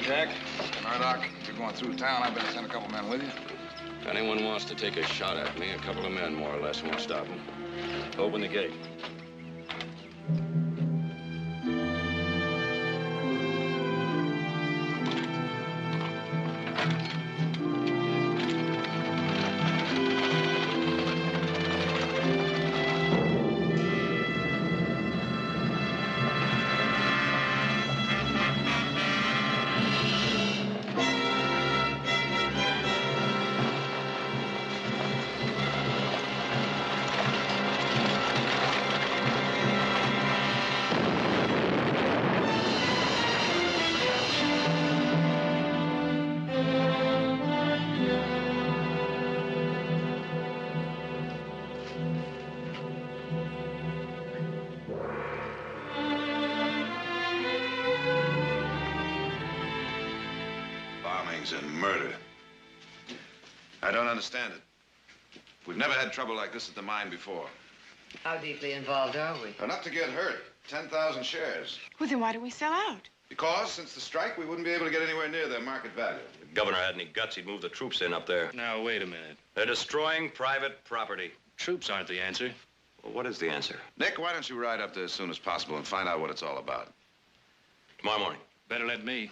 Jack? Murdoch, you're going through town. I better send a couple men with you. If anyone wants to take a shot at me, a couple of men, more or less, won't stop them. Open the gate. And murder. I don't understand it. We've never had trouble like this at the mine before. How deeply involved are we? Enough to get hurt. 10,000 shares. Well, then why don't we sell out? Because since the strike, we wouldn't be able to get anywhere near their market value. If the governor had any guts, he'd move the troops in up there. Now, wait a minute. They're destroying private property. Troops aren't the answer. Well, what is the answer? Nick, why don't you ride up there as soon as possible and find out what it's all about? Tomorrow morning. Better let me.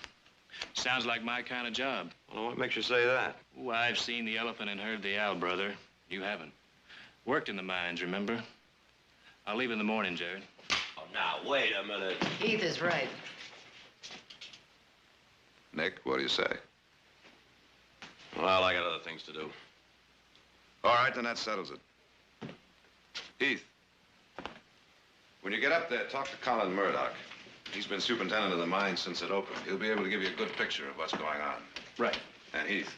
Sounds like my kind of job. Well, what makes you say that? Ooh, I've seen the elephant and heard the owl, brother. You haven't. Worked in the mines, remember? I'll leave in the morning, Jared. Oh, now, wait a minute. Heath is right. Nick, what do you say? Well, I got other things to do. All right, then that settles it. Heath, when you get up there, talk to Colin Murdoch. He's been superintendent of the mine since it opened. He'll be able to give you a good picture of what's going on. Right. And Heath,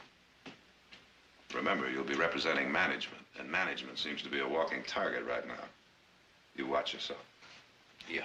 remember, you'll be representing management, and management seems to be a walking target right now. You watch yourself. Yeah.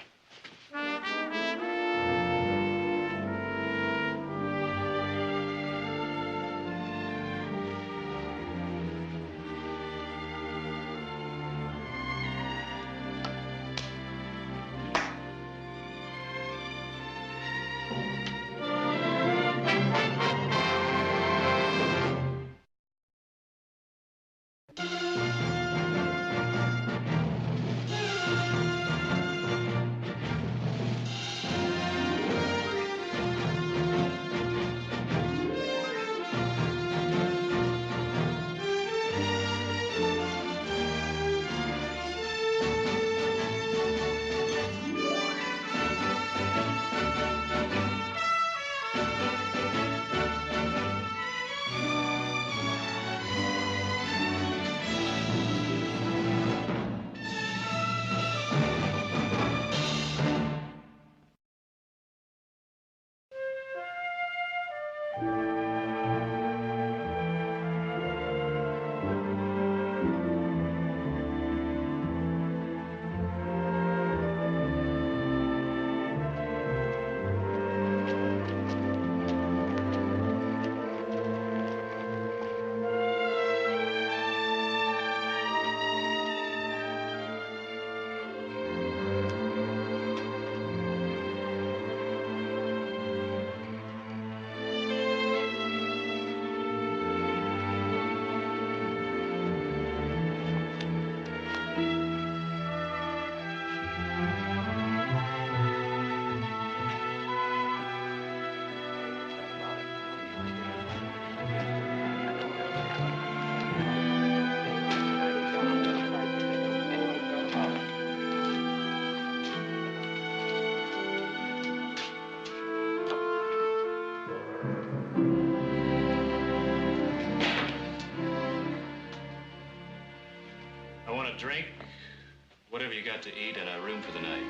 Whatever you got to eat and a room for the night.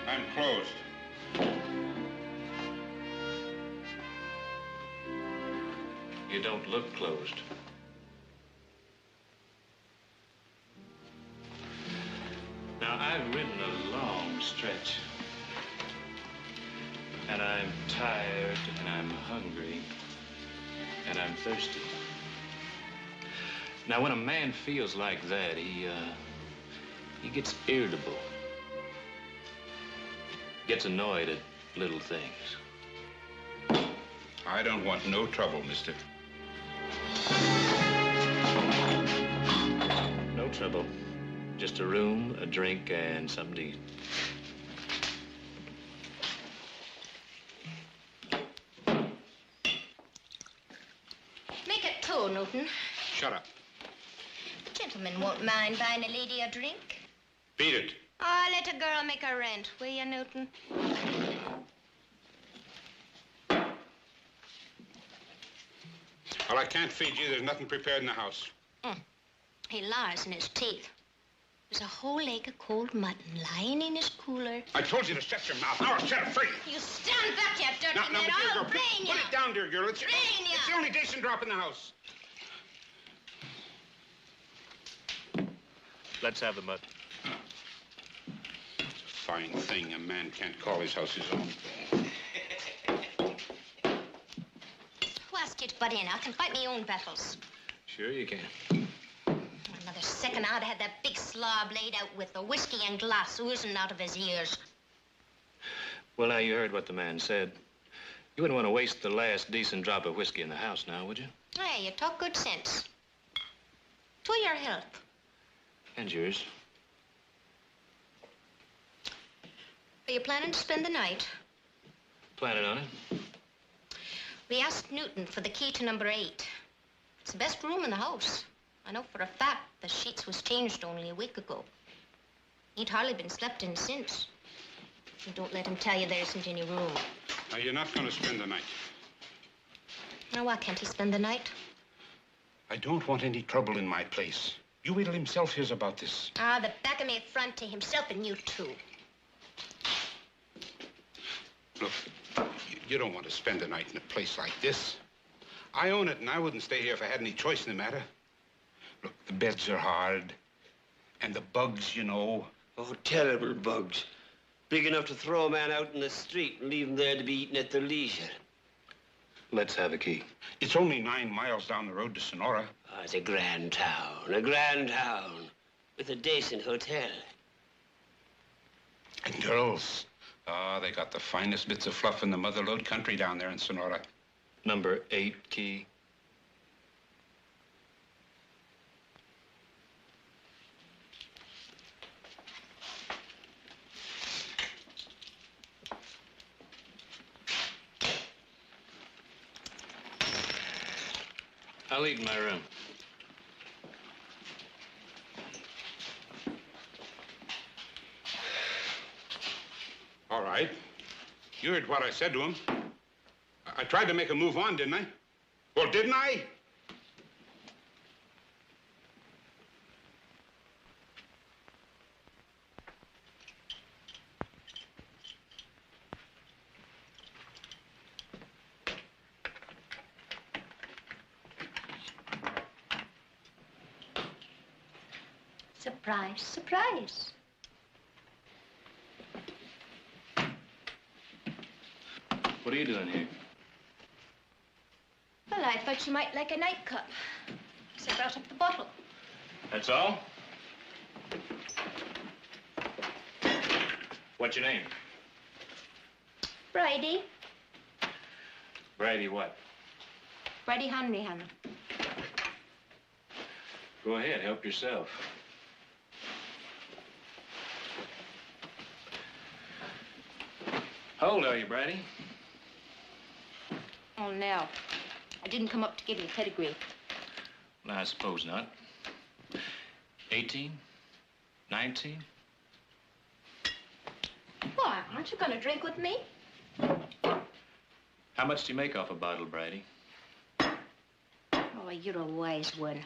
I'm closed. You don't look closed. Now, I've ridden a long stretch. And I'm tired, and I'm hungry, and I'm thirsty. Now, when a man feels like that, he gets irritable. Gets annoyed at little things. I don't want no trouble, mister. No trouble. Just a room, a drink, and something to eat. Make it two, Newton. Shut up. Gentlemen won't mind buying a lady a drink. Beat it. Oh, let a girl make her rent, will you, Newton? Well, I can't feed you. There's nothing prepared in the house. He lies in his teeth. There's a whole leg of cold mutton lying in his cooler. I told you to shut your mouth. Now I'll set it free. You stand back, you dirty Now, man. dear I'll girl, brain you. put it down, dear girl. It's Brain ya. It's the only decent drop in the house. Let's have the mutton. It's a fine thing. A man can't call his house his own. Who asked you to butt in? I can fight my own battles. Sure you can. Another second, I'd have had that big slob laid out with the whiskey and glass oozing out of his ears. Well, now, you heard what the man said. You wouldn't want to waste the last decent drop of whiskey in the house now, would you? Hey, you talk good sense. To your health. And yours. Are you planning to spend the night? Planning on it. We asked Newton for the key to number 8. It's the best room in the house. I know for a fact the sheets was changed only a week ago. Ain't hardly been slept in since. And don't let him tell you there isn't any room. Now, you're not going to spend the night. Now, why can't he spend the night? I don't want any trouble in my place. You wait till himself hears about this. Ah, the back of me front to himself and you too. Look, you don't want to spend the night in a place like this. I own it, and I wouldn't stay here if I had any choice in the matter. Look, the beds are hard, and the bugs, you know. Oh, terrible bugs. Big enough to throw a man out in the street and leave him there to be eaten at their leisure. Let's have a key. It's only 9 miles down the road to Sonora. Oh, it's a grand town, with a decent hotel. And girls. Oh, they got the finest bits of fluff in the motherlode country down there in Sonora. Number 8 key. I'll eat in my room. All right. You heard what I said to him. I tried to make a move on, didn't I? Well, didn't I? Surprise, surprise. What are you doing here? Well, I thought you might like a nightcap. So I brought up the bottle. That's all? What's your name? Bridie. Bridie what? Bridie Hanrahan. Go ahead, help yourself. How old are you, Bridie? Oh, no. I didn't come up to give you pedigree. Well, I suppose not. 18? 19? Why, aren't you going to drink with me? How much do you make off a bottle, Bridie? Oh, you're a wise one.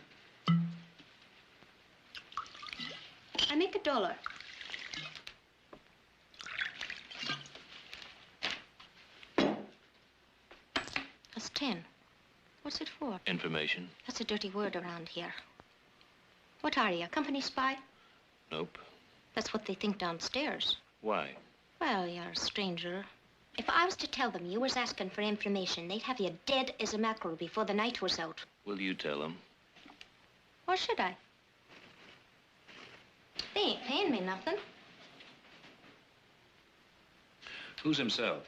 I make $1. That's 10. What's it for? Information. That's a dirty word around here. What are you, a company spy? Nope. That's what they think downstairs. Why? Well, you're a stranger. If I was to tell them you was asking for information, they'd have you dead as a mackerel before the night was out. Will you tell them? Or should I? They ain't paying me nothing. Who's himself?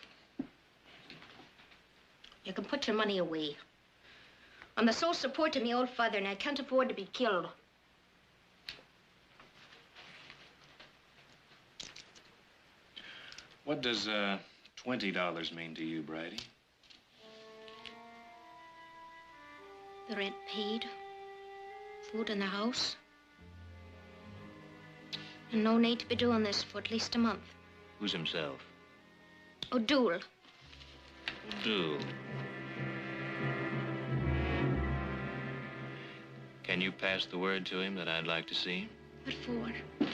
You can put your money away. I'm the sole support of my old father, and I can't afford to be killed. What does $20 mean to you, Bridie? The rent paid, food in the house, and no need to be doing this for at least a month. Who's himself? O'Doul. O'Doul. Can you pass the word to him that I'd like to see him? What for?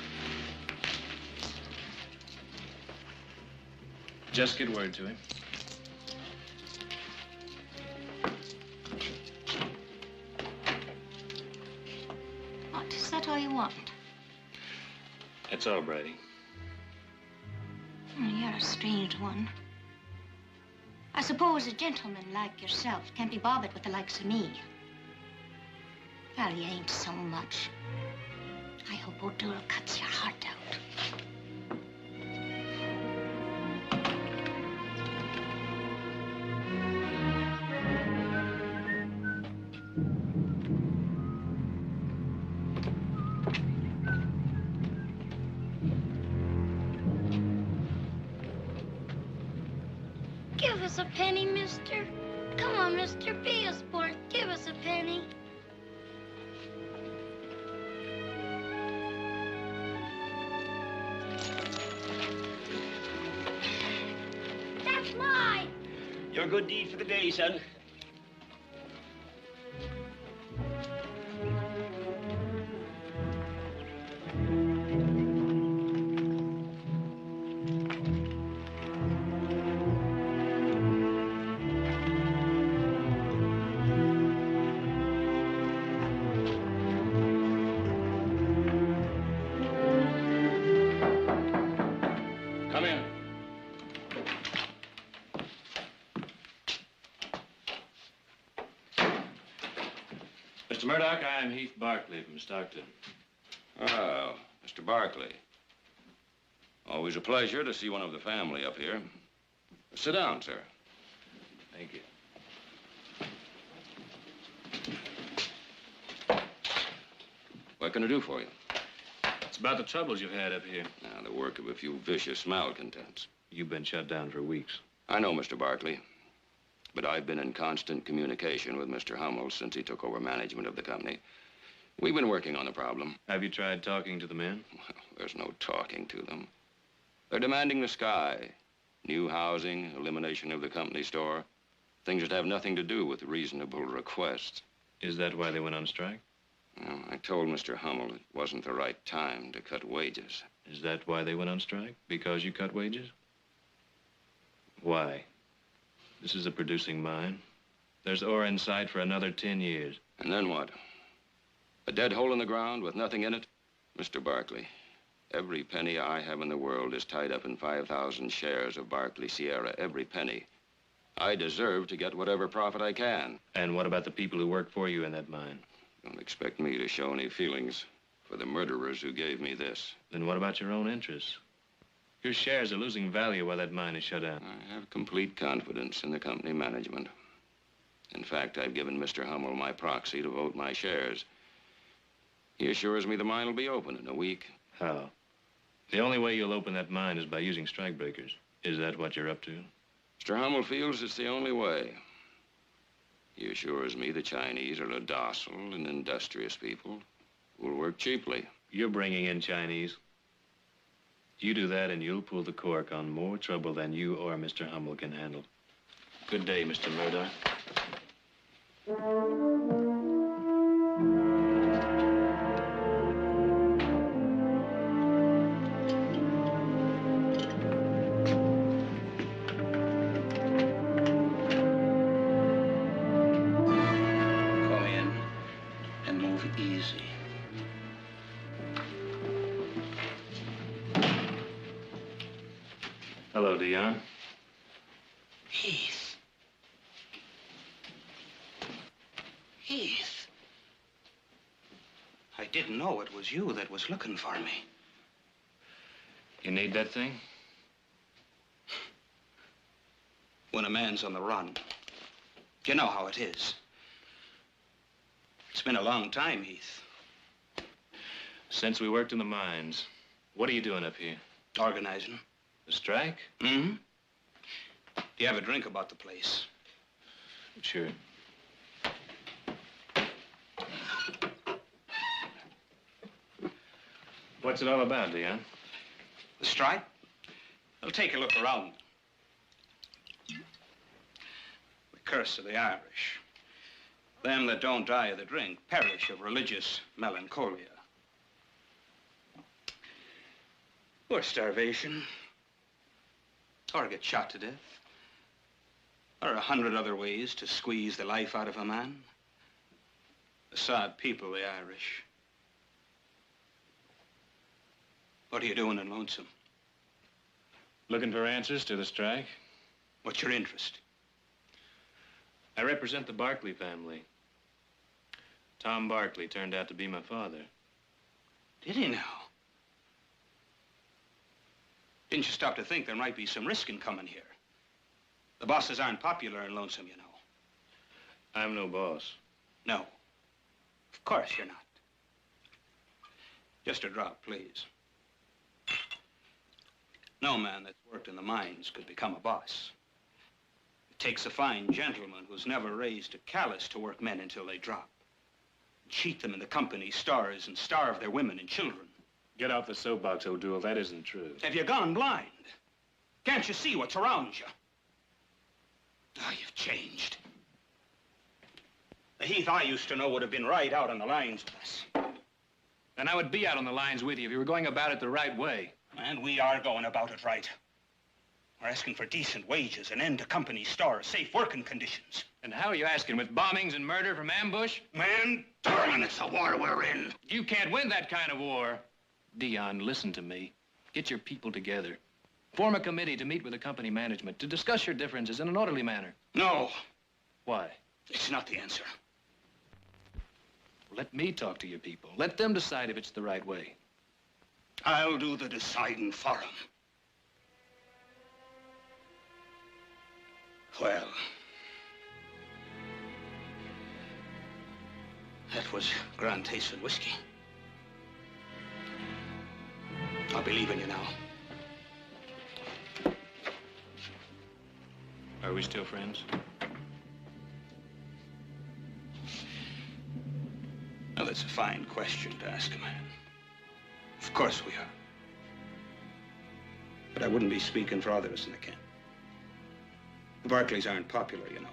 Just get word to him. What, is that all you want? That's all, Bridie. You're a strange one. I suppose a gentleman like yourself can't be bothered with the likes of me. Well, you ain't so much. I hope O'Doul cuts your heart out. Give us a penny, mister. Come on, mister, be a sport. Give us a penny. That's mine. Your good deed for the day, son. Come in. Mr. Murdoch, I'm Heath Barkley from Stockton. Oh, Mr. Barkley. Always a pleasure to see one of the family up here. Sit down, sir. Thank you. What can I do for you? It's about the troubles you've had up here. Now, the work of a few vicious malcontents. You've been shut down for weeks. I know, Mr. Barkley. But I've been in constant communication with Mr. Hummel since he took over management of the company. We've been working on the problem. Have you tried talking to the men? Well, there's no talking to them. They're demanding the sky. New housing, elimination of the company store. Things that have nothing to do with reasonable requests. Is that why they went on strike? Well, I told Mr. Hummel it wasn't the right time to cut wages. Is that why they went on strike? Because you cut wages? Why? This is a producing mine. There's ore in sight for another 10 years. And then what? A dead hole in the ground with nothing in it? Mr. Barkley, every penny I have in the world is tied up in 5,000 shares of Barkley Sierra. Every penny. I deserve to get whatever profit I can. And what about the people who work for you in that mine? Don't expect me to show any feelings for the murderers who gave me this. Then what about your own interests? Your shares are losing value while that mine is shut down. I have complete confidence in the company management. In fact, I've given Mr. Hummel my proxy to vote my shares. He assures me the mine will be open in a week. How? The only way you'll open that mine is by using strikebreakers. Is that what you're up to? Mr. Hummel feels it's the only way. He assures me the Chinese are a docile and industrious people who will work cheaply. You're bringing in Chinese. You do that and you'll pull the cork on more trouble than you or Mr. Hummel can handle. Good day, Mr. Murdoch. Hello, Dion. Heath. Heath. I didn't know it was you that was looking for me. You need that thing? When a man's on the run, you know how it is. It's been a long time, Heath. Since we worked in the mines. What are you doing up here? Organizing. A strike? Mm-hmm. Do you have a drink about the place? Sure. What's it all about, Dion? The strike? Well, take a look around. The curse of the Irish. Them that don't die of the drink perish of religious melancholia. Or starvation. Or get shot to death. Or 100 other ways to squeeze the life out of a man. A sad people, the Irish. What are you doing in Lonesome? Looking for answers to the strike? What's your interest? I represent the Barkley family. Tom Barkley turned out to be my father. Did he now? Didn't you stop to think there might be some risk in coming here? The bosses aren't popular in Lonesome, you know. I'm no boss. No. Of course you're not. Just a drop, please. No man that's worked in the mines could become a boss. It takes a fine gentleman who's never raised a callus to work men until they drop. Cheat them in the company stores and starve their women and children. Get off the soapbox, O'Doul. That isn't true. Have you gone blind? Can't you see what's around you? Oh, you've changed. The Heath I used to know would have been right out on the lines with us. And I would be out on the lines with you if you were going about it the right way. And we are going about it right. We're asking for decent wages, an end to company stores, safe working conditions. And how are you asking? With bombings and murder from ambush? Man, darling, it's the war we're in. You can't win that kind of war. Dion, listen to me. Get your people together. Form a committee to meet with the company management to discuss your differences in an orderly manner. No. Why? It's not the answer. Let me talk to your people. Let them decide if it's the right way. I'll do the deciding for them. Well, that was Grand Tasting whiskey. I'll be leaving you now. Are we still friends? Now, that's a fine question to ask a man. Of course we are. But I wouldn't be speaking for others in the camp. The Barkleys aren't popular, you know.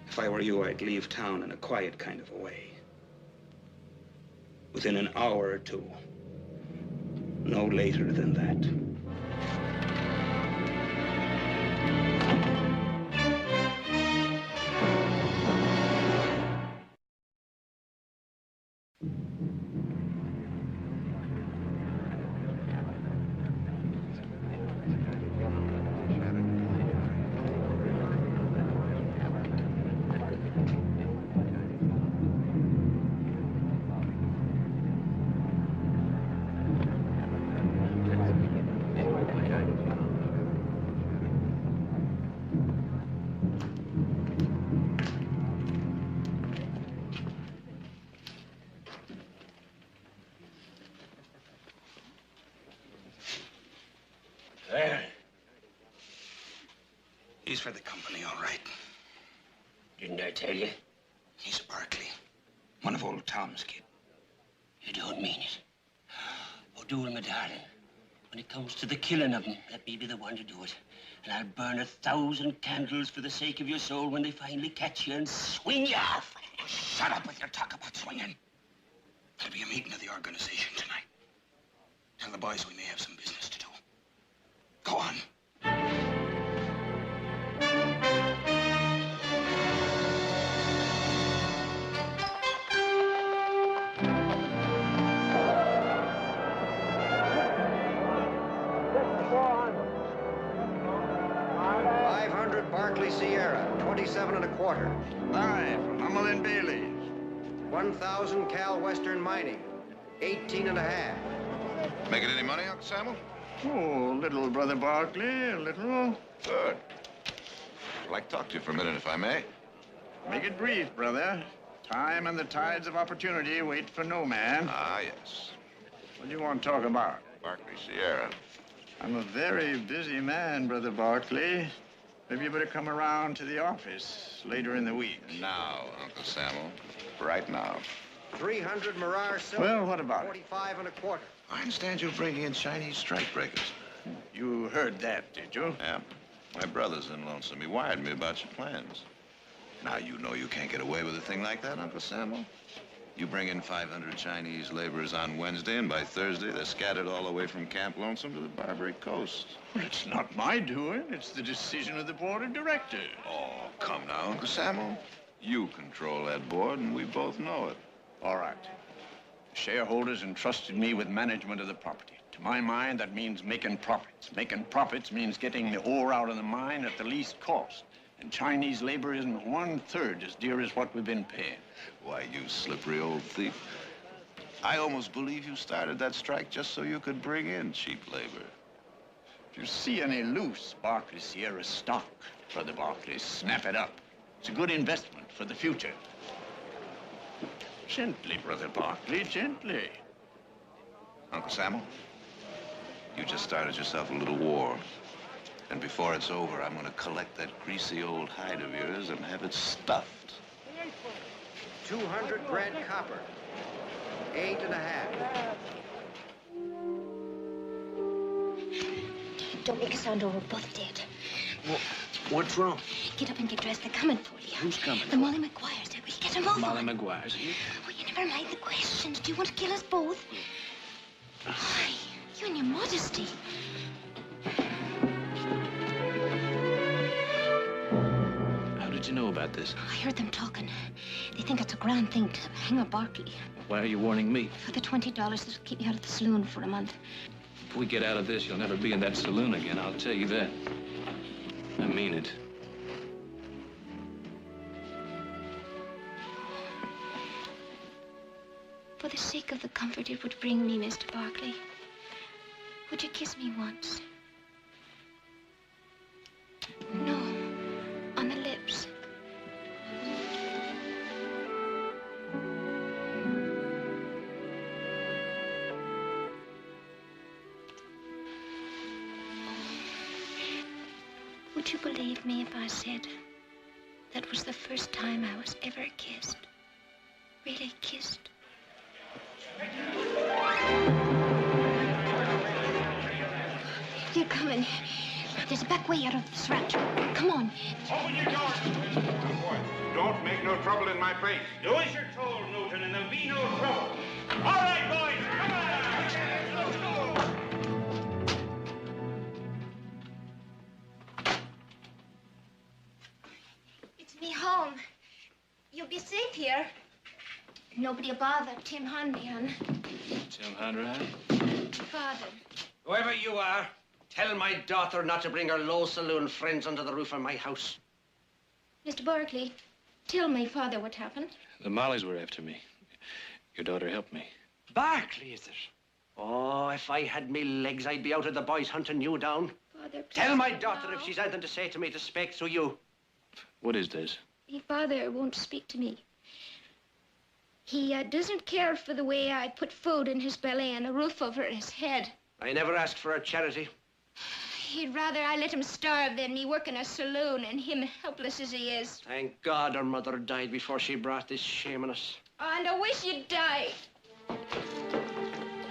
If I were you, I'd leave town in a quiet kind of a way. Within an hour or two. No later than that. He's for the company, all right. Didn't I tell you? He's a Barkley. One of old Tom's kid. You don't mean it. O'Doul, my darling, when it comes to the killing of them, let me be the one to do it. And I'll burn 1,000 candles for the sake of your soul when they finally catch you and swing you off. Shut up with your talk about swinging. There'll be a meeting of the organization tonight. Tell the boys we may have some business to do. Go on. Barclay Sierra, 27 1/4. Aye, from Hummel and Bailey. 1,000 Cal Western Mining, 18 1/2. Making any money, Uncle Samuel? Oh, little, Brother Barclay, a little. Good. I'd like to talk to you for a minute, if I may. Make it brief, brother. Time and the tides of opportunity wait for no man. Ah, yes. What do you want to talk about? Barclay Sierra. I'm a very busy man, Brother Barclay. Maybe you better come around to the office later in the week. Now, Uncle Samuel. Right now. 300 Marar silver. Well, what about it? 45 1/4. I understand you're bringing in Chinese strikebreakers. You heard that, did you? Yeah. My brother's in Lonesome. He wired me about your plans. Now, you know you can't get away with a thing like that, Uncle Samuel. You bring in 500 Chinese laborers on Wednesday, and by Thursday, they're scattered all the way from Camp Lonesome to the Barbary Coast. Well, it's not my doing. It's the decision of the board of directors. Oh, come now, Uncle Samuel. You control that board, and we both know it. All right. The shareholders entrusted me with management of the property. To my mind, that means making profits. Making profits means getting the ore out of the mine at the least cost. And Chinese labor isn't 1/3 as dear as what we've been paying. Why, you slippery old thief. I almost believe you started that strike just so you could bring in cheap labor. If you see any loose Barclay Sierra stock, Brother Barclay, snap it up. It's a good investment for the future. Gently, Brother Barclay, gently. Uncle Samuel, you just started yourself a little war. And before it's over, I'm going to collect that greasy old hide of yours and have it stuffed. 200 grad copper, 8 1/2. Don't make a sound or we're both dead. What's wrong? Get up and get dressed. They're coming for you. Who's coming? The Molly McGuire's. They will get them over. Molly McGuire's. Oh, you never mind the questions. Do you want to kill us both? Why, you and your modesty. How did you know about this? I heard them talking. They think it's a grand thing to hang up Barclay. Why are you warning me? For the $20 that'll keep me out of the saloon for a month. If we get out of this, you'll never be in that saloon again, I'll tell you that. I mean it. For the sake of the comfort it would bring me, Mr. Barclay, would you kiss me once? No, on the lips. Would you believe me if I said that was the first time I was ever kissed? Really kissed? They're coming. There's a back way out of this ranch. Come on. Open your door. Don't make no trouble in my place. Do as you're told, Newton, and there'll be no trouble. All right, boys, come on. Let's go. It's me home. You'll be safe here. Nobody'll bother Tim Hanrahan. Tim Hanrahan? Father. Whoever you are, tell my daughter not to bring her low saloon friends under the roof of my house. Mr. Barclay, tell my father what happened. The Mollies were after me. Your daughter helped me. Barclay, is it? Oh, if I had me legs, I'd be out of the boys hunting you down. Father, please. Tell my daughter if she's anything to say to me to speak through you. What is this? Your father won't speak to me. He doesn't care for the way I put food in his belly and a roof over his head. I never asked for a charity. He'd rather I let him starve than me work in a saloon and him helpless as he is. Thank God her mother died before she brought this shame on us. And I wish you'd died.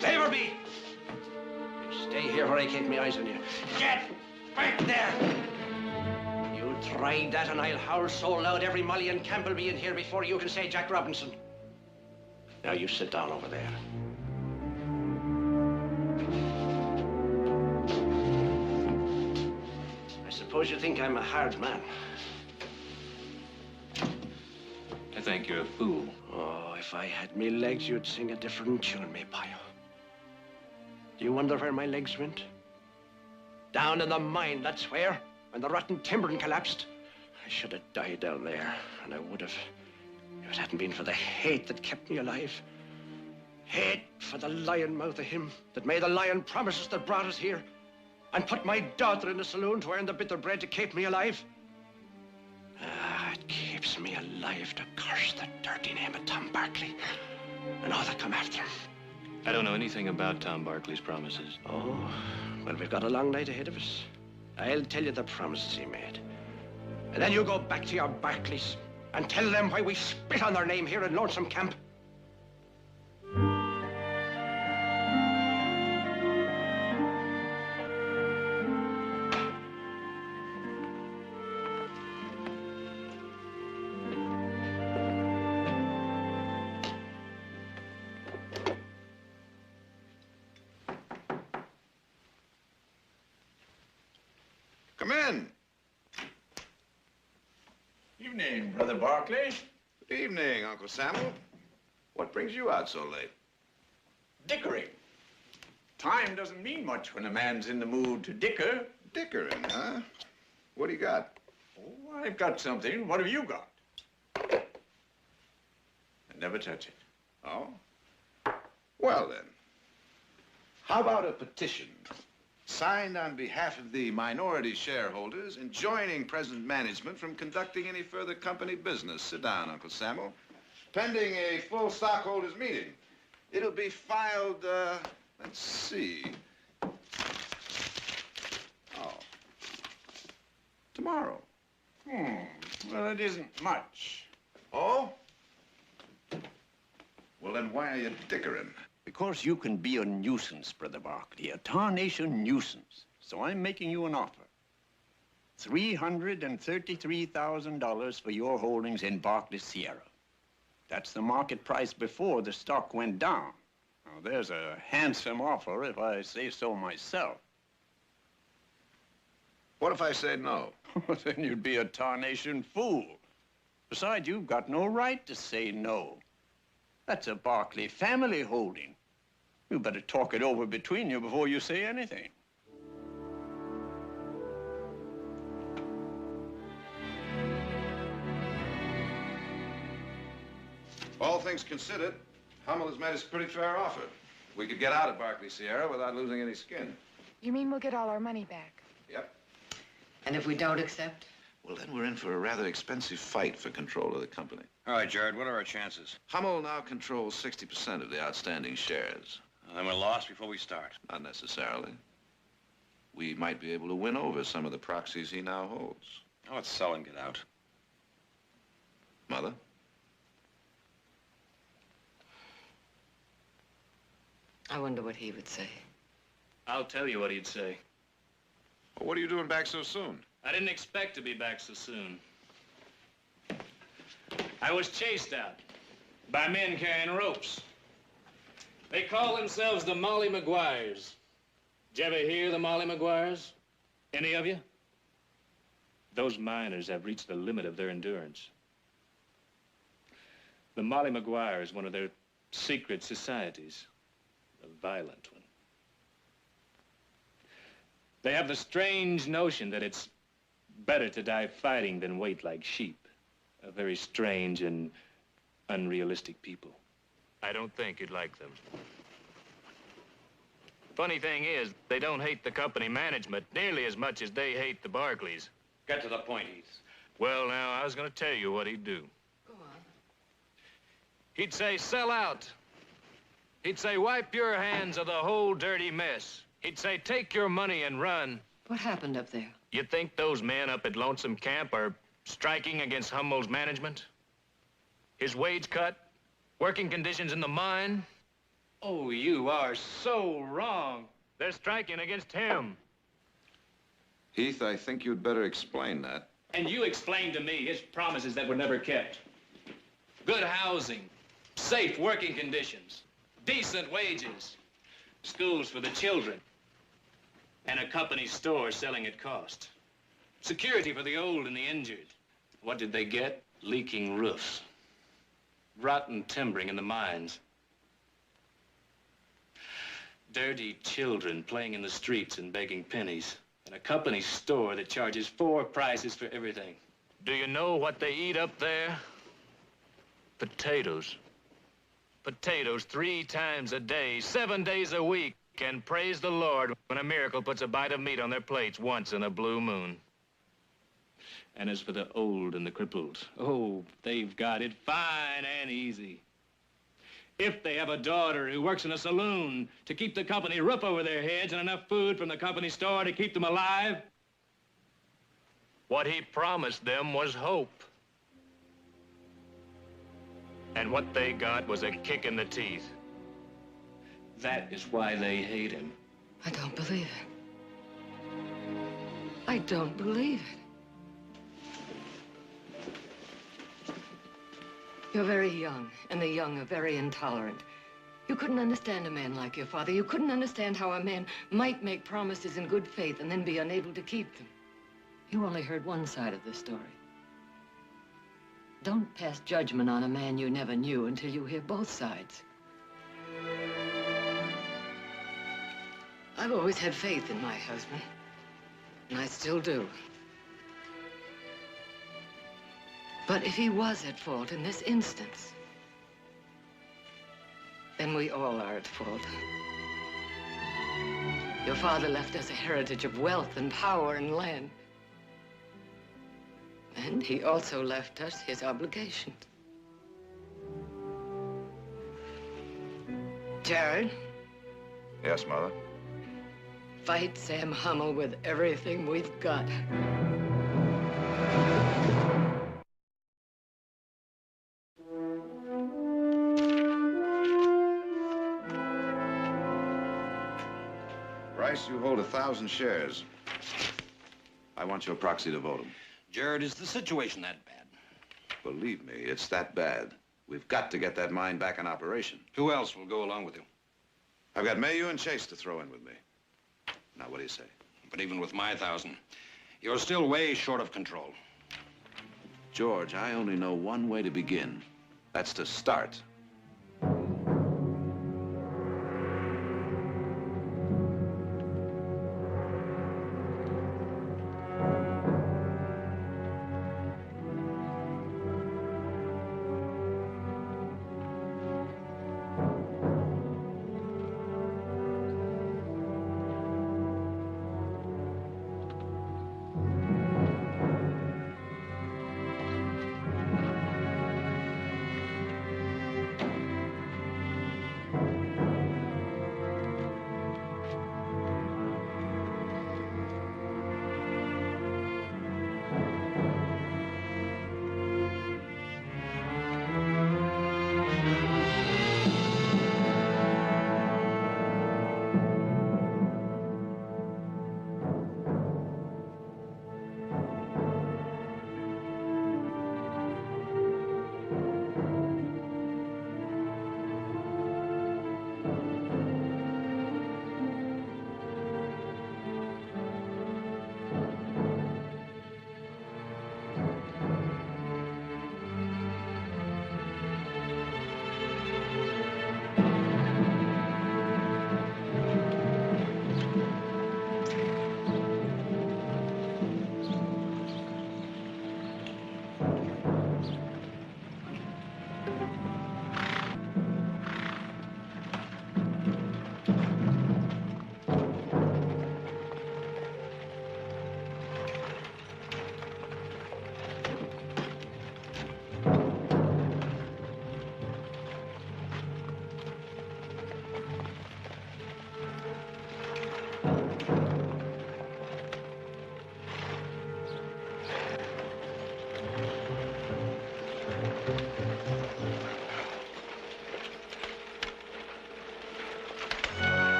Laverby! You stay here where I keep my eyes on you. Get back there! You tried that and I'll howl so loud every Molly and Camp will be in here before you can say Jack Robinson. Now you sit down over there. I suppose you think I'm a hard man. I think you're a fool. Oh, if I had me legs, you'd sing a different tune, me pile. Do you wonder where my legs went? Down in the mine, that's where, when the rotten timbering collapsed. I should have died down there, and I would have, if it hadn't been for the hate that kept me alive. Hate for the lion mouth of him that made the lion promises that brought us here and put my daughter in the saloon to earn the bitter bread to keep me alive. It keeps me alive to curse the dirty name of Tom Barkley and all that come after him. I don't know anything about Tom Barkley's promises. Oh, well, we've got a long night ahead of us. I'll tell you the promises he made. And then you go back to your Barkleys and tell them why we spit on their name here in Lonesome Camp. Come in. Evening, Brother Barkley. Good evening, Uncle Samuel. What brings you out so late? Dickering. Time doesn't mean much when a man's in the mood to dicker. Dickering, huh? What do you got? Oh, I've got something. What have you got? I never touch it. Oh? Well, then. How about a petition signed on behalf of the minority shareholders enjoining present management from conducting any further company business? Sit down, Uncle Samuel. Pending a full stockholders meeting. It'll be filed, let's see. Oh. Tomorrow. Well, it isn't much. Oh? Well, then why are you dickering? Because you can be a nuisance, Brother Barkley, a tarnation nuisance. So I'm making you an offer. $333,000 for your holdings in Barkley Sierra. That's the market price before the stock went down. Now, there's a handsome offer if I say so myself. What if I say no? Then you'd be a tarnation fool. Besides, you've got no right to say no. That's a Barkley family holding. You better talk it over between you before you say anything. All things considered, Hummel has made us a pretty fair offer. We could get out of Barkley Sierra without losing any skin. You mean we'll get all our money back? Yep. And if we don't accept? Well, then we're in for a rather expensive fight for control of the company. All right, Jared, what are our chances? Hummel now controls 60% of the outstanding shares. Then we're lost before we start. Not necessarily. We might be able to win over some of the proxies he now holds. Now let's sell and get out. Mother? I wonder what he would say. I'll tell you what he'd say. Well, what are you doing back so soon? I didn't expect to be back so soon. I was chased out by men carrying ropes. They call themselves the Molly Maguires. Did you ever hear the Molly Maguires? Any of you? Those miners have reached the limit of their endurance. The Molly Maguire is one of their secret societies, a violent one. They have the strange notion that it's better to die fighting than wait like sheep. A very strange and unrealistic people. I don't think you'd like them. Funny thing is, they don't hate the company management nearly as much as they hate the Barkleys. Get to the point, Heath. Well, now, I was going to tell you what he'd do. Go on. He'd say, sell out. He'd say, wipe your hands of the whole dirty mess. He'd say, take your money and run. What happened up there? You think those men up at Lonesome Camp are striking against Hummel's management? His wage cut? Working conditions in the mine? Oh, you are so wrong. They're striking against him. Heath, I think you'd better explain that. And you explained to me his promises that were never kept. Good housing, safe working conditions, decent wages, schools for the children, and a company store selling at cost. Security for the old and the injured. What did they get? Leaking roofs, rotten timbering in the mines, dirty children playing in the streets and begging pennies, and a company store that charges 4 prices for everything. Do you know what they eat up there? Potatoes. Potatoes 3 times a day, 7 days a week, and praise the Lord when a miracle puts a bite of meat on their plates once in a blue moon. And as for the old and the crippled, oh, they've got it fine and easy. If they have a daughter who works in a saloon to keep the company roof over their heads and enough food from the company store to keep them alive, what he promised them was hope. And what they got was a kick in the teeth. That is why they hate him. I don't believe it. I don't believe it. You're very young, and the young are very intolerant. You couldn't understand a man like your father. You couldn't understand how a man might make promises in good faith and then be unable to keep them. You only heard one side of the story. Don't pass judgment on a man you never knew until you hear both sides. I've always had faith in my husband, and I still do. But if he was at fault in this instance, then we all are at fault. Your father left us a heritage of wealth and power and land. And he also left us his obligations. Jared? Yes, Mother? Fight Sam Hummel with everything we've got. Bryce, you hold 1,000 shares. I want your proxy to vote them. Jared, is the situation that bad? Believe me, it's that bad. We've got to get that mine back in operation. Who else will go along with you? I've got Mayhew and Chase to throw in with me. Now, what do you say? But even with my 1,000, you're still way short of control. George, I only know one way to begin. That's to start.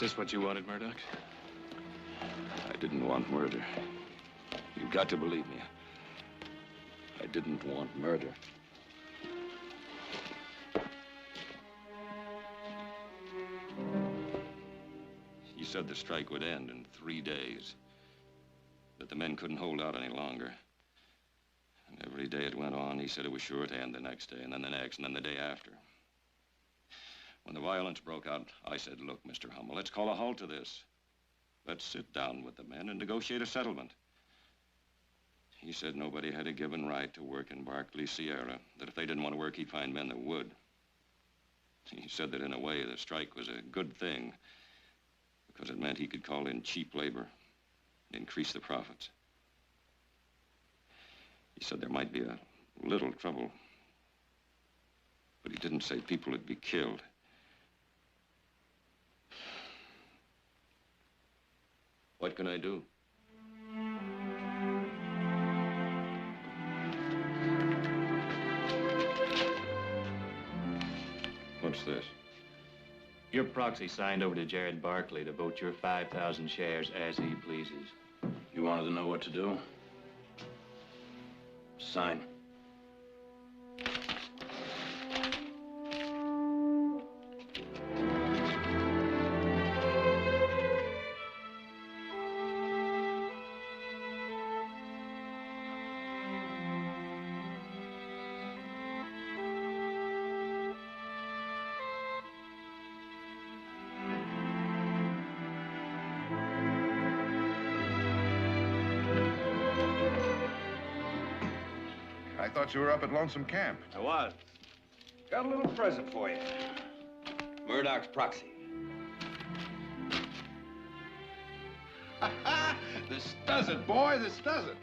this what you wanted, Murdoch? I didn't want murder. You've got to believe me. I didn't want murder. He said the strike would end in 3 days, that the men couldn't hold out any longer. And every day it went on, he said it was sure to end the next day, and then the next, and then the day after. When the violence broke out, I said, look, Mr. Hummel, let's call a halt to this. Let's sit down with the men and negotiate a settlement. He said nobody had a given right to work in Barclay Sierra, that if they didn't want to work, he'd find men that would. He said that in a way, the strike was a good thing, because it meant he could call in cheap labor and increase the profits. He said there might be a little trouble, but he didn't say people would be killed. What can I do? What's this? Your proxy signed over to Jared Barclay to vote your 5,000 shares as he pleases. You wanted to know what to do? Sign. I thought you were up at Lonesome Camp. I was. Got a little present for you. Murdoch's proxy. This does it, boy. This does it.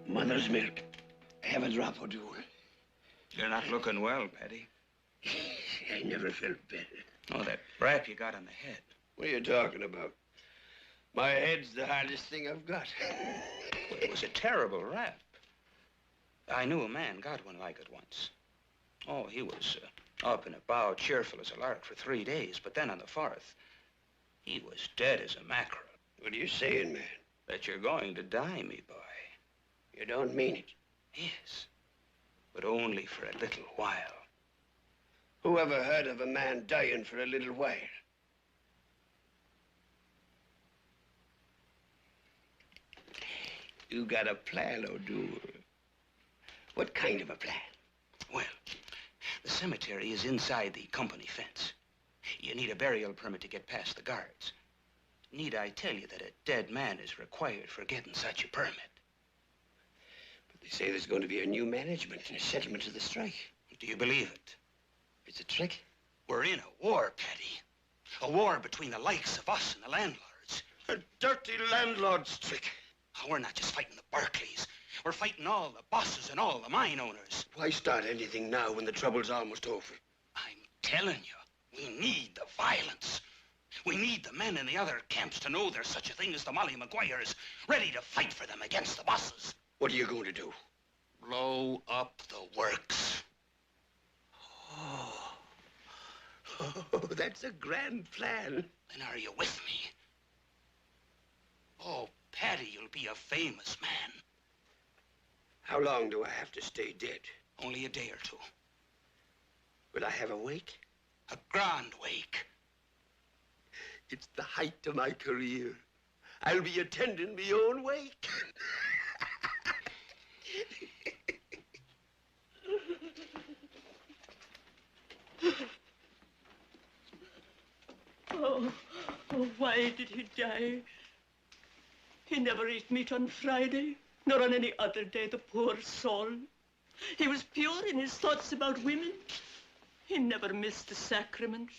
Mother's milk. Have a drop or two. You're not looking well, Paddy. I never felt better. Oh, that rap you got on the head. What are you talking about? My head's the hardest thing I've got. Well, it was a terrible rap. I knew a man got one like it once. Oh, he was up and about, cheerful as a lark for 3 days, but then on the 4th, he was dead as a mackerel. What are you saying, man? That you're going to die, me boy. You don't mean it? Yes, but only for a little while. Who ever heard of a man dying for a little while? You got a plan, O'Doul. What kind of a plan? Well, the cemetery is inside the company fence. You need a burial permit to get past the guards. Need I tell you that a dead man is required for getting such a permit? But they say there's going to be a new management and a settlement of the strike. Do you believe it? It's a trick? We're in a war, Paddy. A war between the likes of us and the landlords. A dirty landlord's trick. Oh, we're not just fighting the Barclays. We're fighting all the bosses and all the mine owners. Why start anything now when the trouble's almost over? I'm telling you, we need the violence. We need the men in the other camps to know there's such a thing as the Molly Maguires, ready to fight for them against the bosses. What are you going to do? Blow up the works. Oh, that's a grand plan. Then are you with me? Oh, Paddy, you'll be a famous man. How long do I have to stay dead? Only a day or two. Will I have a wake? A grand wake. It's the height of my career. I'll be attending my own wake. Oh, why did he die? He never ate meat on Friday, nor on any other day, the poor soul. He was pure in his thoughts about women. He never missed the sacraments.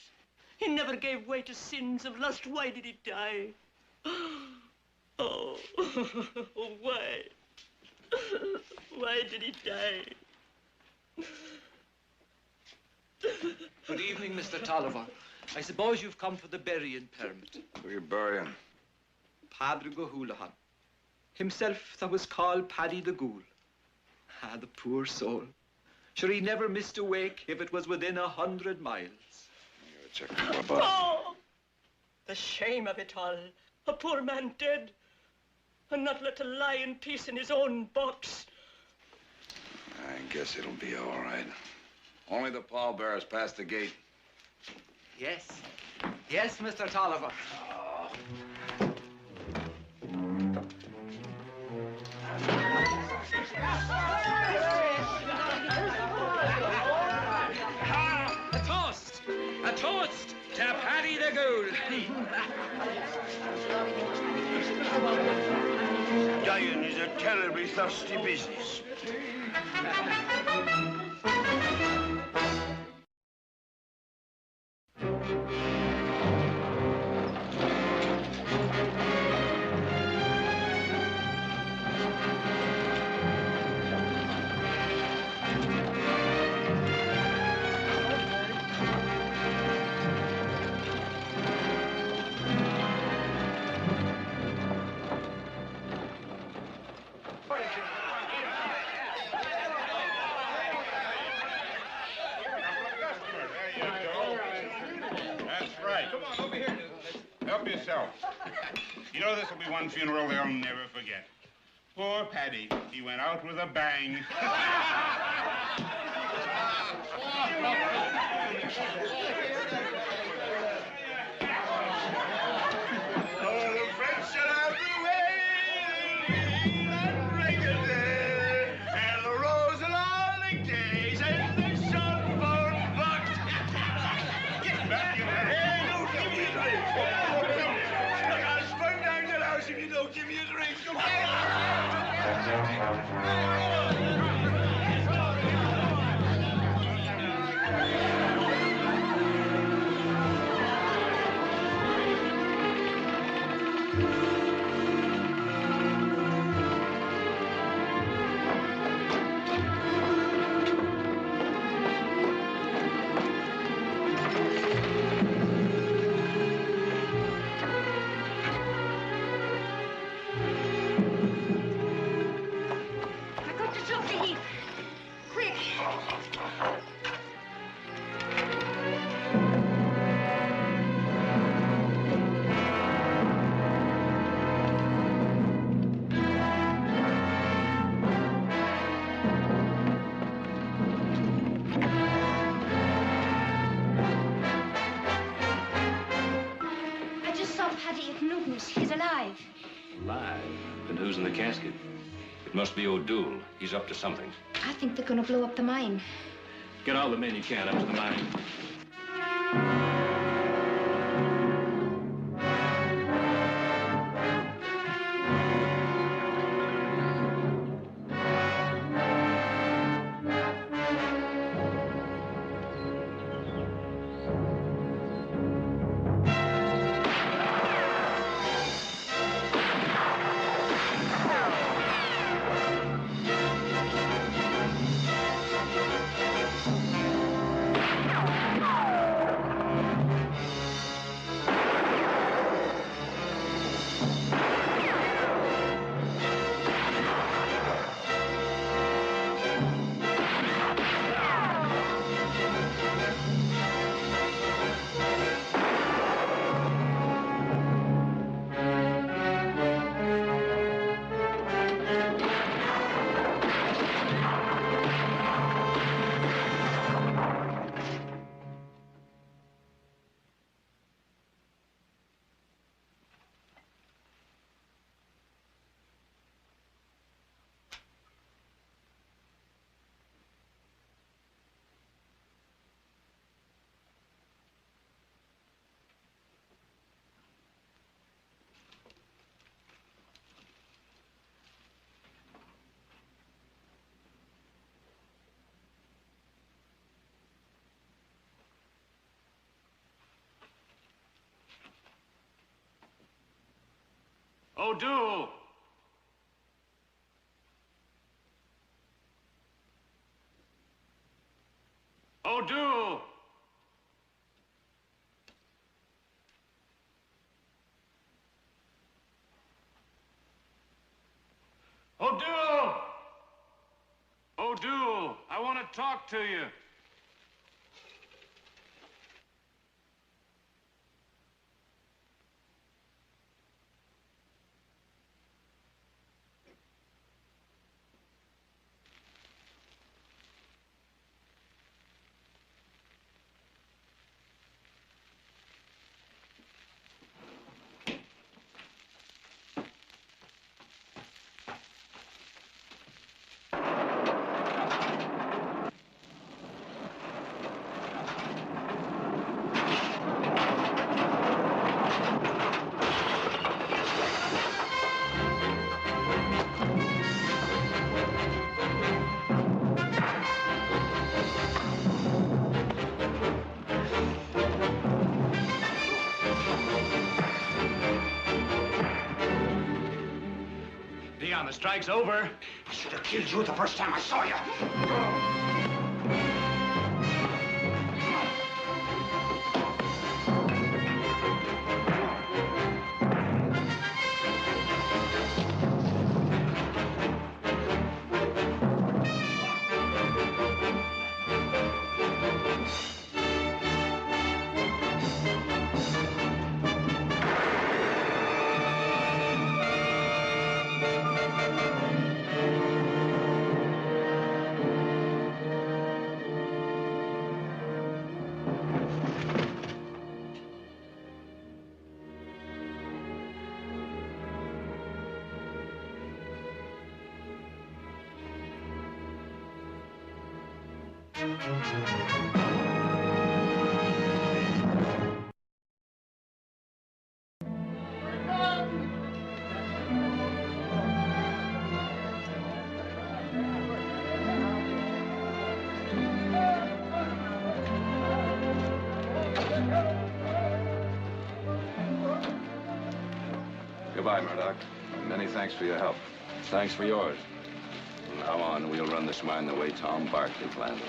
He never gave way to sins of lust. Why did he die? Oh, why? Why did he die? Good evening, Mr. Tolliver. I suppose you've come for the burying permit. Who you burying? Padre Gohulahan. Himself that was called Paddy the Ghoul. Ah, the poor soul. Sure, he never missed a wake if it was within 100 miles. Check my butt. Oh! The shame of it all. A poor man dead. And not let to lie in peace in his own box. I guess it'll be all right. Only the pallbearers past the gate. Yes. Yes, Mr. Tolliver. A toast! A toast to Paddy the Ghoul! Dying is a terribly thirsty business. Help yourself. You know, this will be one funeral they'll never forget. Poor Paddy. He went out with a bang. Oh, the French shall have the way, and break a day, and the rose along the days, and the sunburn bucked. Get back in the head, don't give me a drink. Look, I'll spring down to the house if you don't give me a drink. Come I got to drop the heap. Quick. I just saw Paddy at Newton's. He's alive. Alive? Then who's in the casket? It must be O'Doul. He's up to something. I think they're gonna blow up the mine. Get all the men you can up to the mine. O'Doul! O'Doul! talk to you. Dion, the strike's over. I should have killed you the first time I saw you. Goodbye, Murdoch. Many thanks for your help. Thanks for yours. From now on, we'll run this mine the way Tom Barkley planned it.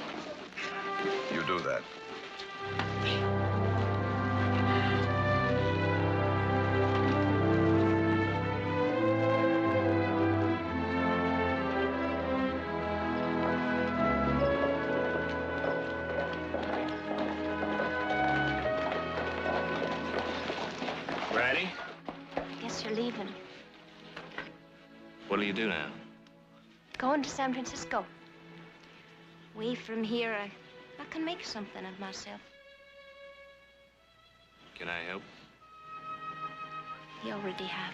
You do that. Ready? Guess you're leaving. What'll you do now? Going to San Francisco. Away from here, I can make something of myself. Can I help? You already have.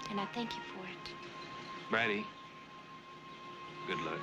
And I thank you for it. Braddy, good luck.